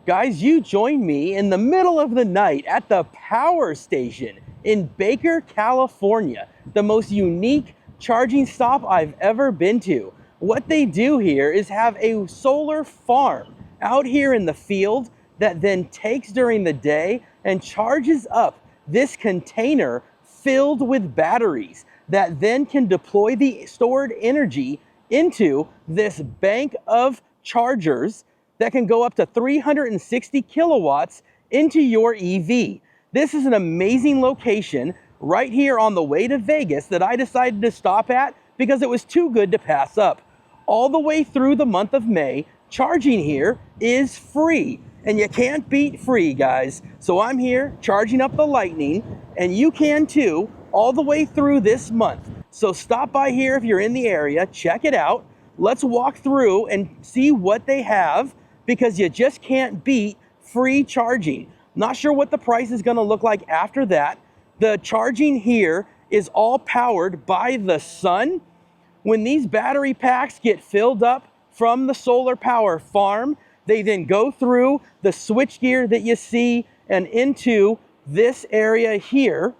Guys, you joined me in the middle of the night at the power station in Baker, California, the most unique charging stop I've ever been to. What they do here is have a solar farm out here in the field that then takes during the day and charges up this container filled with batteries that then can deploy the stored energy into this bank of chargers that can go up to 360 kilowatts into your EV. This is an amazing location right here on the way to Vegas that I decided to stop at because it was too good to pass up. All the way through the month of May, charging here is free. And you can't beat free, guys. So I'm here charging up the Lightning, and you can too, all the way through this month. So stop by here if you're in the area, check it out. Let's walk through and see what they have, because you just can't beat free charging. Not sure what the price is gonna look like after that. The charging here is all powered by the sun. When these battery packs get filled up from the solar power farm, they then go through the switchgear that you see and into this area here.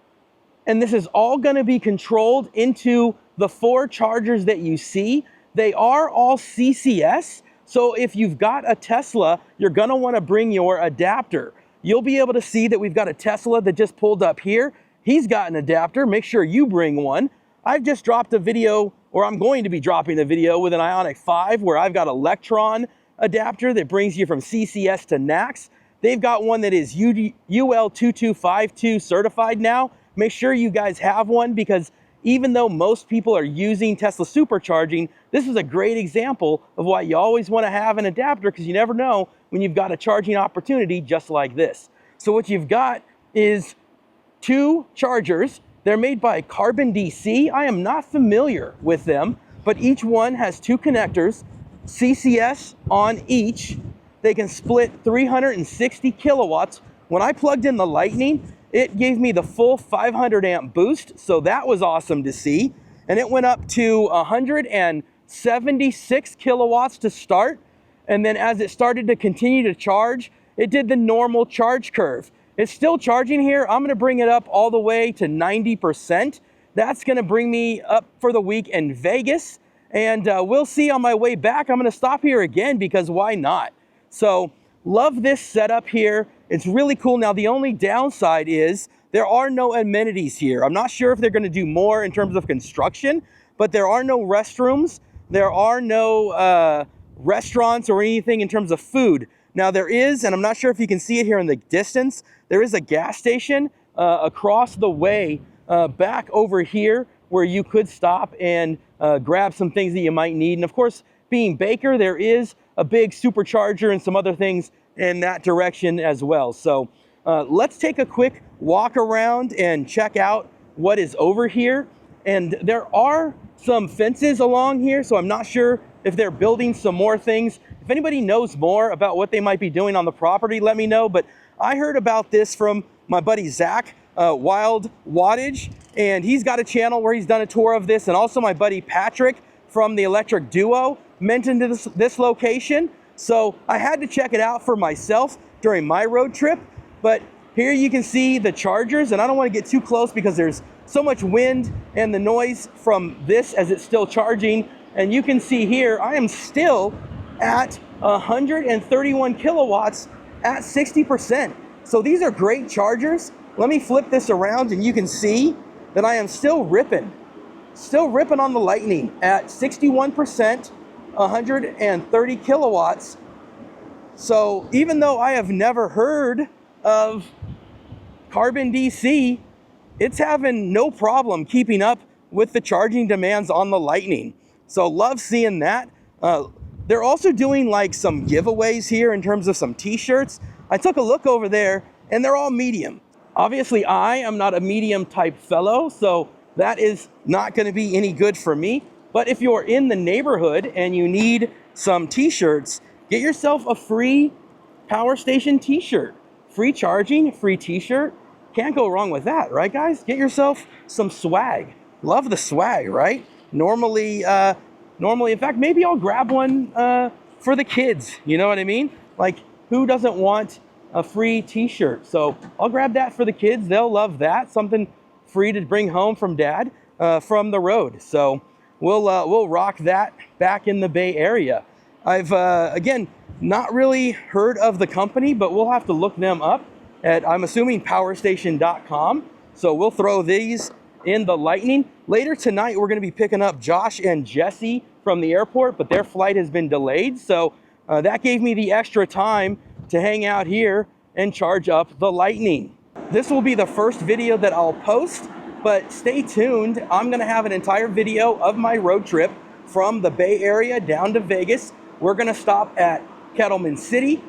And this is all gonna be controlled into the 4 chargers that you see. They are all CCS. So if you've got a Tesla, you're gonna wanna bring your adapter. You'll be able to see that we've got a Tesla that just pulled up here. He's got an adapter, make sure you bring one. I've just dropped a video, or I'm going to be dropping a video with an Ioniq 5 where I've got Electron adapter that brings you from CCS to NACS. They've got one that is UL2252 certified now. Make sure you guys have one, because even though most people are using Tesla supercharging, this is a great example of why you always want to have an adapter, because you never know when you've got a charging opportunity just like this. So what you've got is 2 chargers. They're made by Carbon DC. I am not familiar with them, but each one has 2 connectors, CCS on each. They can split 360 kilowatts. When I plugged in the Lightning, it gave me the full 500 amp boost, so that was awesome to see. And it went up to 176 kilowatts to start. And then as it started to continue to charge, it did the normal charge curve. It's still charging here. I'm gonna bring it up all the way to 90%. That's gonna bring me up for the week in Vegas. And we'll see on my way back. I'm gonna stop here again, because why not? So love this setup here. It's really cool. Now, the only downside is there are no amenities here. I'm not sure if they're gonna do more in terms of construction, but there are no restrooms. There are no restaurants or anything in terms of food. Now there is, and I'm not sure if you can see it here in the distance, there is a gas station across the way back over here where you could stop and grab some things that you might need. And of course, being Baker, there is a big supercharger and some other things in that direction as well. So let's take a quick walk around and check out what is over here. And there are some fences along here, so I'm not sure if they're building some more things. If anybody knows more about what they might be doing on the property, let me know. But I heard about this from my buddy Zach, Wild Wattage, and he's got a channel where he's done a tour of this. And also my buddy Patrick from the Electric Duo mentioned this location. So I had to check it out for myself during my road trip. But here you can see the chargers, and I don't want to get too close because there's so much wind and the noise from this as it's still charging. And you can see here, I am still at 131 kilowatts at 60%. So these are great chargers. Let me flip this around and you can see that I am still ripping on the Lightning at 61%, 130 kilowatts. So even though I have never heard of Carbon DC, it's having no problem keeping up with the charging demands on the Lightning. So love seeing that. They're also doing like some giveaways here in terms of some t-shirts. I took a look over there and they're all medium. Obviously I am not a medium type fellow, so that is not gonna be any good for me. But if you're in the neighborhood and you need some t-shirts, get yourself a free power station t-shirt. Free charging, free t-shirt. Can't go wrong with that, right guys? Get yourself some swag. Love the swag, right? Normally, in fact, maybe I'll grab one for the kids, you know what I mean? Like, who doesn't want a free t-shirt? So I'll grab that for the kids. They'll love that. Something free to bring home from dad from the road. So we'll rock that back in the Bay Area. I've, again, not really heard of the company, but we'll have to look them up at, I'm assuming, powerstation.com. So we'll throw these in the Lightning. Later tonight, we're going to be picking up Josh and Jesse from the airport, but their flight has been delayed. So that gave me the extra time to hang out here and charge up the Lightning. This will be the first video that I'll post, but stay tuned. I'm going to have an entire video of my road trip from the Bay Area down to Vegas. We're going to stop at Kettleman City.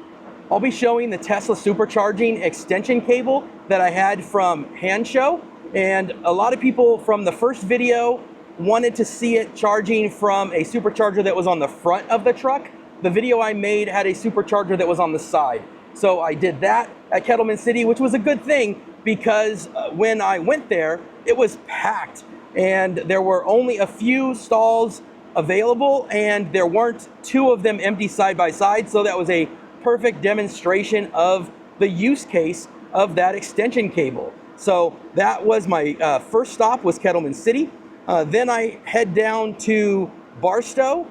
I'll be showing the Tesla supercharging extension cable that I had from Hand Show. And a lot of people from the first video wanted to see it charging from a supercharger that was on the front of the truck. The video I made had a supercharger that was on the side. So I did that at Kettleman City, which was a good thing because when I went there, it was packed and there were only a few stalls available and there weren't two of them empty side by side. So that was a perfect demonstration of the use case of that extension cable. So that was my first stop, was Kettleman City. Then I head down to Barstow.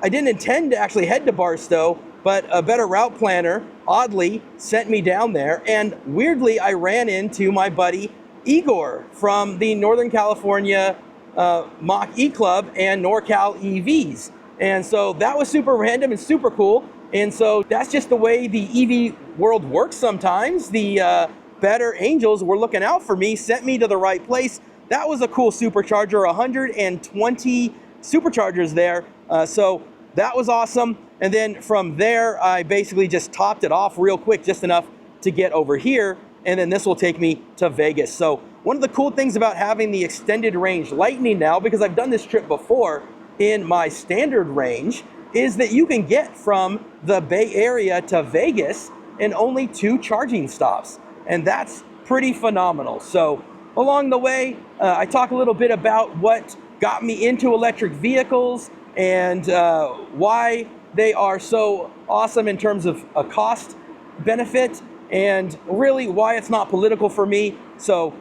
I didn't intend to actually head to Barstow, but a better route planner, oddly, sent me down there. And weirdly, I ran into my buddy Igor from the Northern California Mach E Club and NorCal EVs. And so that was super random and super cool. And so that's just the way the EV world works sometimes. The better angels were looking out for me, sent me to the right place. That was a cool supercharger, 120 superchargers there. So that was awesome. And then from there, I basically just topped it off real quick, just enough to get over here. And then this will take me to Vegas. So one of the cool things about having the extended range Lightning now, because I've done this trip before in my standard range, is that you can get from the Bay Area to Vegas in only 2 charging stops. And that's pretty phenomenal. So along the way, I talk a little bit about what got me into electric vehicles and why they are so awesome in terms of a cost benefit, and really why it's not political for me. So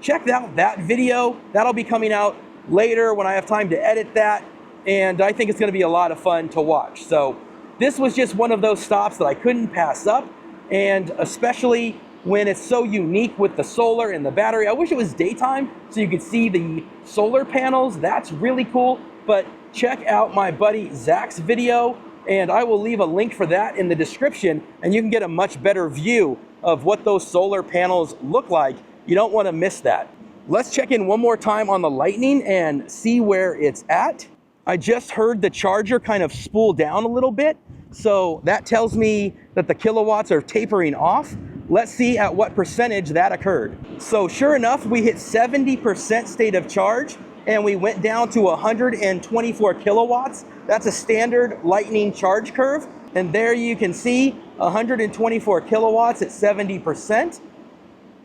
check out that video. That'll be coming out later when I have time to edit that, and I think it's going to be a lot of fun to watch. So this was just one of those stops that I couldn't pass up, and especially when it's so unique with the solar and the battery. I wish it was daytime so you could see the solar panels. That's really cool. But check out my buddy Zach's video, and I will leave a link for that in the description, and you can get a much better view of what those solar panels look like. You don't want to miss that. Let's check in one more time on the Lightning and see where it's at. I just heard the charger kind of spool down a little bit, so that tells me that the kilowatts are tapering off. Let's see at what percentage that occurred. So sure enough, we hit 70% state of charge, and we went down to 124 kilowatts. That's a standard Lightning charge curve. And there you can see 124 kilowatts at 70%.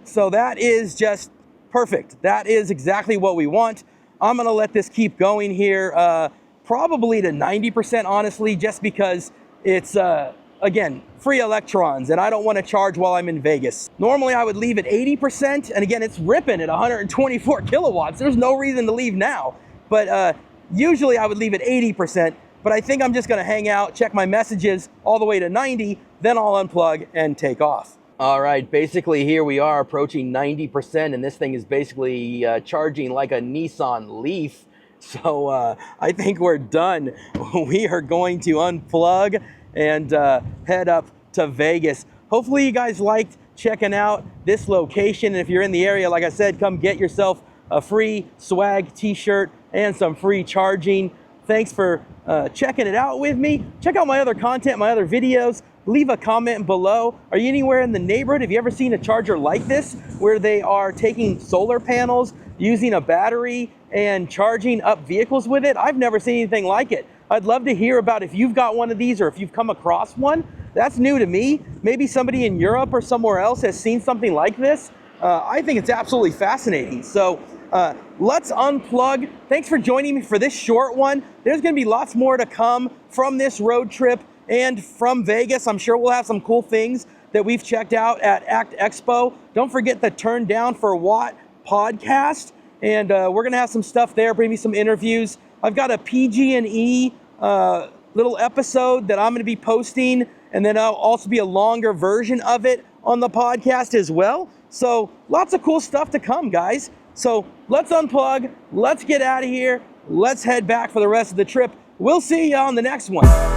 So that is just perfect. That is exactly what we want. I'm gonna let this keep going here, probably to 90%, honestly, just because it's, again, free electrons, and I don't want to charge while I'm in Vegas. Normally I would leave at 80%, and again, it's ripping at 124 kilowatts. There's no reason to leave now, but usually I would leave at 80%, but I think I'm just gonna hang out, check my messages all the way to 90, then I'll unplug and take off. All right, basically here we are approaching 90%, and this thing is basically charging like a Nissan Leaf. So I think we're done. We are going to unplug and head up to Vegas. Hopefully you guys liked checking out this location. And if you're in the area, like I said, come get yourself a free swag t-shirt and some free charging. Thanks for checking it out with me. Check out my other content, my other videos. Leave a comment below. Are you anywhere in the neighborhood? Have you ever seen a charger like this, where they are taking solar panels, using a battery, and charging up vehicles with it? I've never seen anything like it. I'd love to hear about if you've got one of these or if you've come across one. That's new to me. Maybe somebody in Europe or somewhere else has seen something like this. I think it's absolutely fascinating. So let's unplug. Thanks for joining me for this short one. There's gonna be lots more to come from this road trip. And from Vegas, I'm sure we'll have some cool things that we've checked out at ACT Expo. Don't forget the Turn Down for What podcast. And we're gonna have some stuff there, maybe some interviews. I've got a PG&E little episode that I'm gonna be posting, and then I'll also be a longer version of it on the podcast as well. So lots of cool stuff to come, guys. So let's unplug, let's get out of here, let's head back for the rest of the trip. We'll see you on the next one.